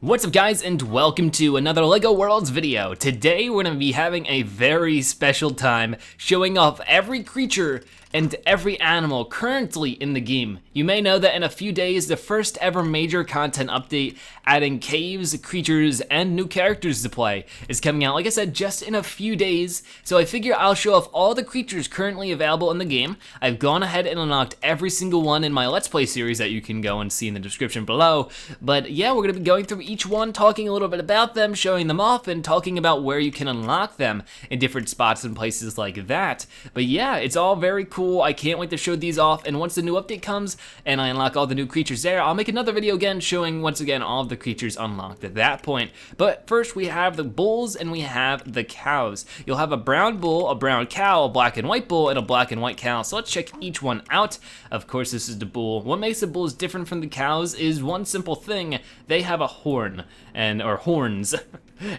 What's up guys, and welcome to another LEGO Worlds video. Today we're gonna be having a very special time showing off every creature and every animal currently in the game. You may know that in a few days, the first ever major content update adding caves, creatures, and new characters to play is coming out, like I said, just in a few days. So I figure I'll show off all the creatures currently available in the game. I've gone ahead and unlocked every single one in my Let's Play series that you can go and see in the description below. But yeah, we're gonna be going through each one, talking a little bit about them, showing them off, and talking about where you can unlock them in different spots and places like that. But yeah, it's all very cool. I can't wait to show these off, and once the new update comes and I unlock all the new creatures there, I'll make another video again showing once again all of the creatures unlocked at that point. But first we have the bulls and we have the cows. You'll have a brown bull, a brown cow, a black and white bull, and a black and white cow. So let's check each one out. Of course, this is the bull. What makes the bulls different from the cows is one simple thing. They have a horn, or horns.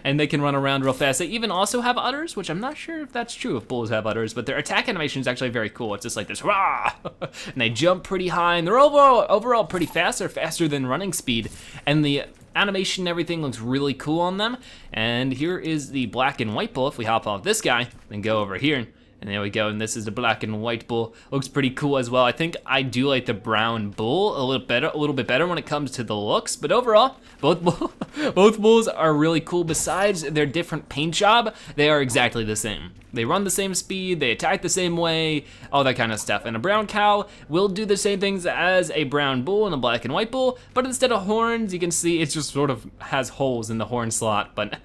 And they can run around real fast. They even also have udders, which I'm not sure if that's true if bulls have udders, but their attack animation is actually very cool. It's just like this, rah! And they jump pretty high, and they're overall pretty fast. They're faster than running speed, and the animation and everything looks really cool on them. And here is the black and white bull. If we hop off this guy and go over here, and there we go, and this is the black and white bull. Looks pretty cool as well. I think I do like the brown bull a little bit better when it comes to the looks, but overall, both bulls are really cool. Besides their different paint job, they are exactly the same. They run the same speed, they attack the same way, all that kind of stuff. And a brown cow will do the same things as a brown bull and a black and white bull, but instead of horns, you can see it just sort of has holes in the horn slot, but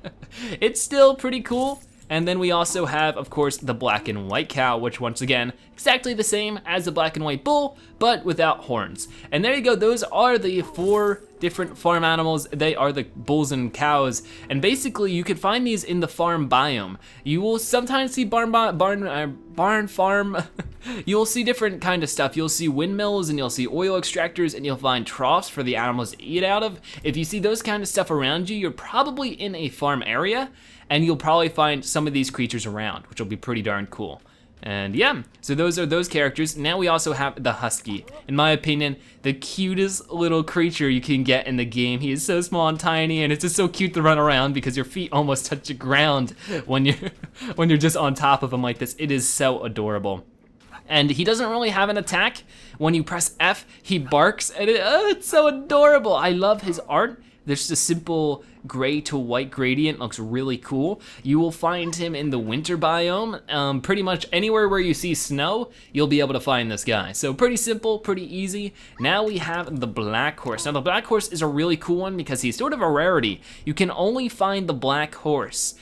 it's still pretty cool. And then we also have, of course, the black and white cow, which once again, exactly the same as the black and white bull, but without horns. And there you go, those are the 4 different farm animals. They are the bulls and cows. And basically, you can find these in the farm biome. You will sometimes see barn farm. You'll see different kind of stuff. You'll see windmills and you'll see oil extractors and you'll find troughs for the animals to eat out of. If you see those kind of stuff around you, you're probably in a farm area, and you'll probably find some of these creatures around, which will be pretty darn cool. And yeah, so those are those characters. Now we also have the Husky. In my opinion, the cutest little creature you can get in the game. He is so small and tiny, and it's just so cute to run around because your feet almost touch the ground when you're just on top of him like this. It is so adorable. And he doesn't really have an attack. When you press F, he barks, and it's so adorable. I love his art. There's just a simple gray to white gradient, looks really cool. You will find him in the winter biome. Pretty much anywhere where you see snow, you'll be able to find this guy. So pretty simple, pretty easy. Now we have the black horse. Now the black horse is a really cool one because he's sort of a rarity. You can only find the black horse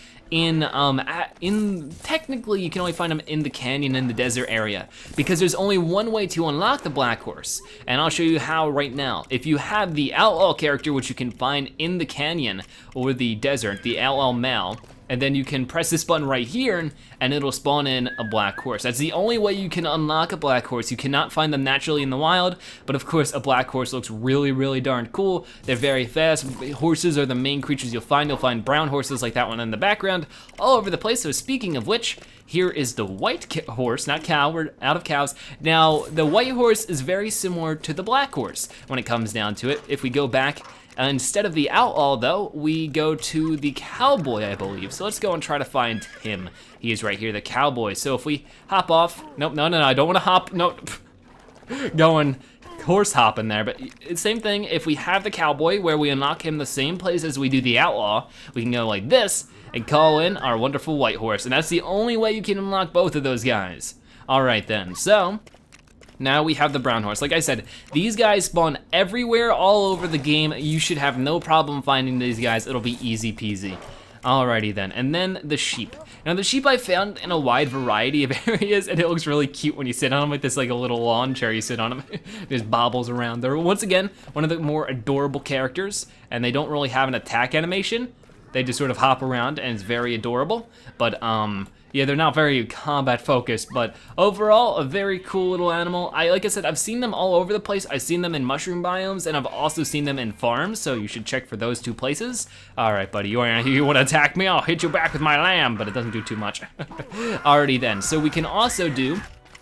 technically you can only find them in the canyon in the desert area because there's only one way to unlock the black horse, and I'll show you how right now. If you have the outlaw character, which you can find in the canyon or the desert, the outlaw male, and then you can press this button right here and it'll spawn in a black horse. That's the only way you can unlock a black horse. You cannot find them naturally in the wild, but of course a black horse looks really, really darn cool. They're very fast. Horses are the main creatures you'll find. You'll find brown horses like that one in the background all over the place. So speaking of which, here is the white horse, not cow, we're out of cows. Now, the white horse is very similar to the black horse when it comes down to it. If we go back, instead of the outlaw though, we go to the cowboy, I believe. So let's go and try to find him. He is right here, the cowboy. So if we hop off, nope, no, I don't wanna hop, nope. Going horse hopping there, but same thing. If we have the cowboy where we unlock him the same place as we do the outlaw, we can go like this and call in our wonderful white horse. And that's the only way you can unlock both of those guys. All right then, so now we have the brown horse. Like I said, these guys spawn everywhere all over the game. You should have no problem finding these guys. It'll be easy peasy. Alrighty then, and then the sheep. Now the sheep I found in a wide variety of areas, and it looks really cute when you sit on them like this, like a little lawn chair you sit on them. Just bobbles around. They're once again one of the more adorable characters, and they don't really have an attack animation. They just sort of hop around and it's very adorable. But yeah, they're not very combat focused, but overall, a very cool little animal. Like I said, I've seen them all over the place. I've seen them in mushroom biomes, and I've also seen them in farms, so you should check for those 2 places. All right, buddy, you wanna attack me? I'll hit you back with my lamb, but it doesn't do too much. Alrighty then, so we can also do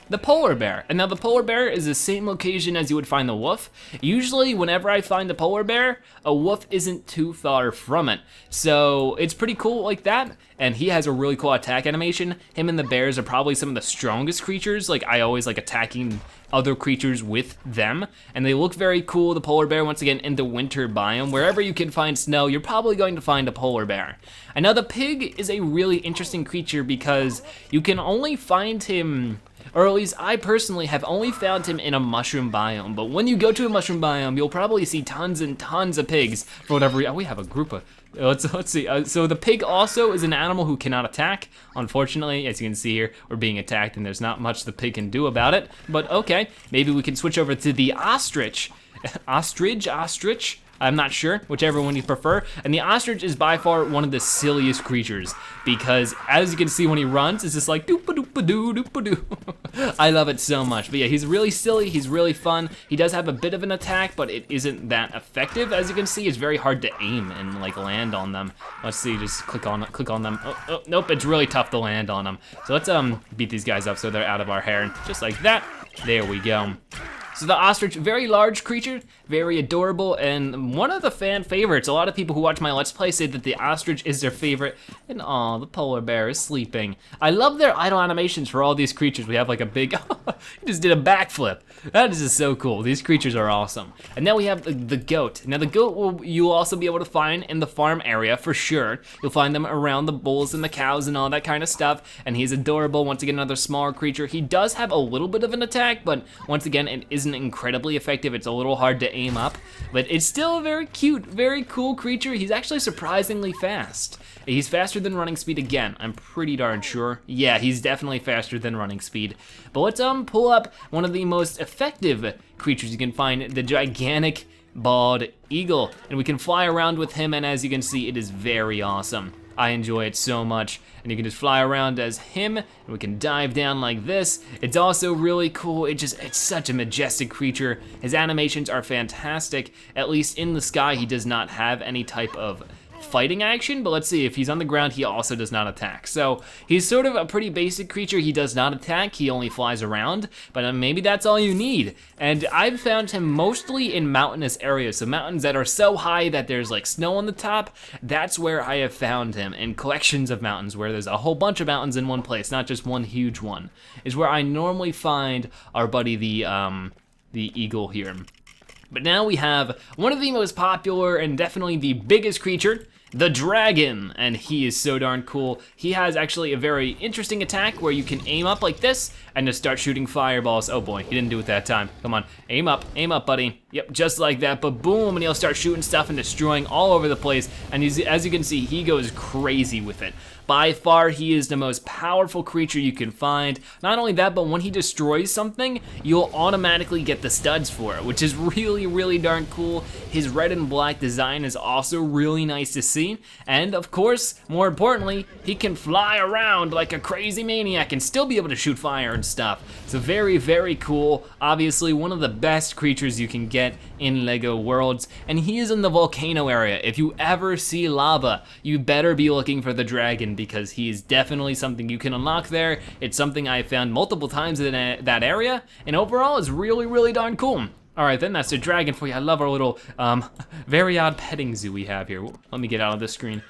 the polar bear. And now the polar bear is the same location as you would find the wolf. Usually whenever I find the polar bear, a wolf isn't too far from it. So it's pretty cool like that. And he has a really cool attack animation. Him and the bears are probably some of the strongest creatures. Like I always like attacking other creatures with them. And they look very cool. The polar bear, once again, in the winter biome. Wherever you can find snow, you're probably going to find a polar bear. And now the pig is a really interesting creature because you can only find him, or at least I personally have only found him in a mushroom biome. But when you go to a mushroom biome, you'll probably see tons and tons of pigs for whatever reason. We have a group of, let's see. So the pig also is an animal who cannot attack. Unfortunately, as you can see here, we're being attacked and there's not much the pig can do about it. But okay, maybe we can switch over to the ostrich. Ostrich? I'm not sure, whichever one you prefer. And the ostrich is by far one of the silliest creatures because as you can see when he runs, it's just like doop-a-doop-a-doo, doop-a-doo. I love it so much. But yeah, he's really silly, he's really fun. He does have a bit of an attack, but it isn't that effective. As you can see, it's very hard to aim and like land on them. Let's see, just click on them. Oh, nope, it's really tough to land on them. So let's beat these guys up so they're out of our hair. Just like that, there we go. So the ostrich, very large creature, very adorable, and one of the fan favorites. A lot of people who watch my Let's Play say that the ostrich is their favorite, and aw, the polar bear is sleeping. I love their idle animations for all these creatures. We have like a big, he just did a backflip. That is just so cool. These creatures are awesome. And now we have the goat. Now the goat you'll also be able to find in the farm area for sure. You'll find them around the bulls and the cows and all that kind of stuff, and he's adorable. Once again, another smaller creature. He does have a little bit of an attack, but once again, it isn't incredibly effective. It's a little hard to aim up, but it's still a very cute, very cool creature. He's actually surprisingly fast. He's faster than running speed again, I'm pretty darn sure. Yeah, he's definitely faster than running speed. But let's pull up one of the most effective creatures you can find, the gigantic bald eagle. And we can fly around with him, and as you can see, it is very awesome. I enjoy it so much. And you can just fly around as him, and we can dive down like this. It's also really cool. It's such a majestic creature. His animations are fantastic. At least in the sky, he does not have any type of fighting action, but let's see, if he's on the ground, he also does not attack. So he's sort of a pretty basic creature. He does not attack, he only flies around, but maybe that's all you need. And I've found him mostly in mountainous areas, so mountains that are so high that there's like snow on the top. That's where I have found him, in collections of mountains where there's a whole bunch of mountains in one place, not just one huge one, is where I normally find our buddy the eagle here. But now we have one of the most popular and definitely the biggest creature, the dragon, and he is so darn cool. He has actually a very interesting attack where you can aim up like this and just start shooting fireballs. Oh boy, he didn't do it that time. Come on, aim up, buddy. Yep, just like that, but boom, and he'll start shooting stuff and destroying all over the place. And as you can see, he goes crazy with it. By far, he is the most powerful creature you can find. Not only that, but when he destroys something, you'll automatically get the studs for it, which is really, really darn cool. His red and black design is also really nice to see. And of course, more importantly, he can fly around like a crazy maniac and still be able to shoot fire and stuff. So very, very cool. Obviously, one of the best creatures you can get in LEGO Worlds, and he is in the volcano area. If you ever see lava, you better be looking for the dragon, because he is definitely something you can unlock there. It's something I found multiple times in that area, and overall is really, really darn cool. All right, then that's the dragon for you. I love our little very odd petting zoo we have here. Let me get out of this screen.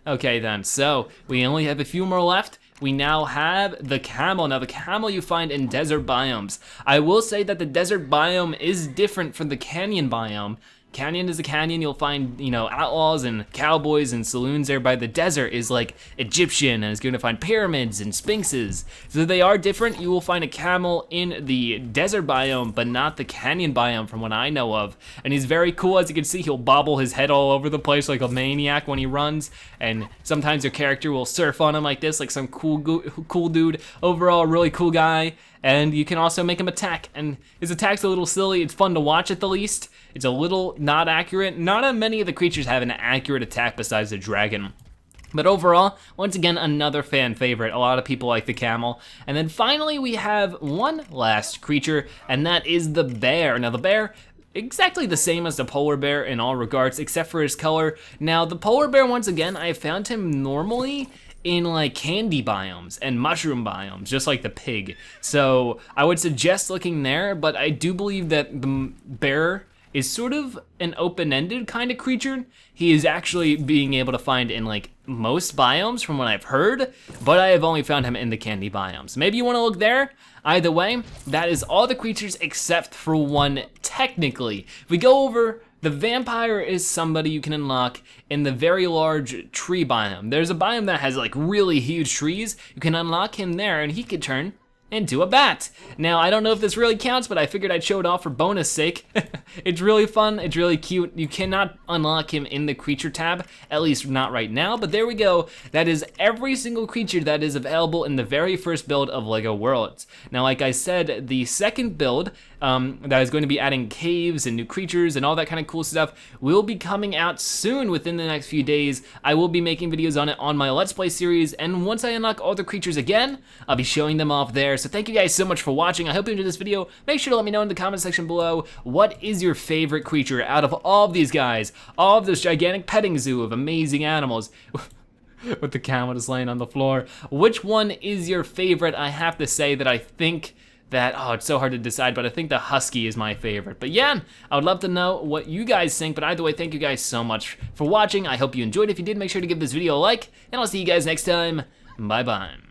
Okay then, so we only have a few more left. We now have the camel. Now the camel you find in desert biomes. I will say that the desert biome is different from the canyon biome. Canyon is a canyon, you'll find, you know, outlaws and cowboys and saloons there. By the desert is like Egyptian, and it's going to find pyramids and sphinxes. So they are different. You will find a camel in the desert biome, but not the canyon biome from what I know of. And he's very cool. As you can see, he'll bobble his head all over the place like a maniac when he runs. And sometimes your character will surf on him like this, like some cool dude. Overall, a really cool guy. And you can also make him attack, and his attack's a little silly. It's fun to watch at the least. It's a little not accurate. Not many of the creatures have an accurate attack besides the dragon. But overall, once again, another fan favorite. A lot of people like the camel. And then finally we have one last creature, and that is the bear. Now the bear, exactly the same as the polar bear in all regards, except for his color. Now the polar bear, once again, I found him normally in like candy biomes and mushroom biomes, just like the pig. So I would suggest looking there, but I do believe that the bear is sort of an open-ended kind of creature. He is actually being able to find in like most biomes from what I've heard, but I have only found him in the candy biomes. Maybe you wanna look there. Either way, that is all the creatures except for one technically. If we go over, the vampire is somebody you can unlock in the very large tree biome. There's a biome that has like really huge trees. You can unlock him there and he could turn into a bat. Now, I don't know if this really counts, but I figured I'd show it off for bonus sake. It's really fun, it's really cute. You cannot unlock him in the creature tab, at least not right now, but there we go. That is every single creature that is available in the very first build of LEGO Worlds. Now, like I said, the second build, that is going to be adding caves and new creatures and all that kind of cool stuff, will be coming out soon within the next few days. I will be making videos on it on my Let's Play series, and once I unlock all the creatures again, I'll be showing them off there. So thank you guys so much for watching. I hope you enjoyed this video. Make sure to let me know in the comment section below, what is your favorite creature out of all of these guys? All of this gigantic petting zoo of amazing animals. With the camel just laying on the floor. Which one is your favorite? I have to say that I think that, oh, it's so hard to decide, but I think the Husky is my favorite. But yeah, I would love to know what you guys think, but either way, thank you guys so much for watching. I hope you enjoyed. If you did, make sure to give this video a like, and I'll see you guys next time. Bye-bye.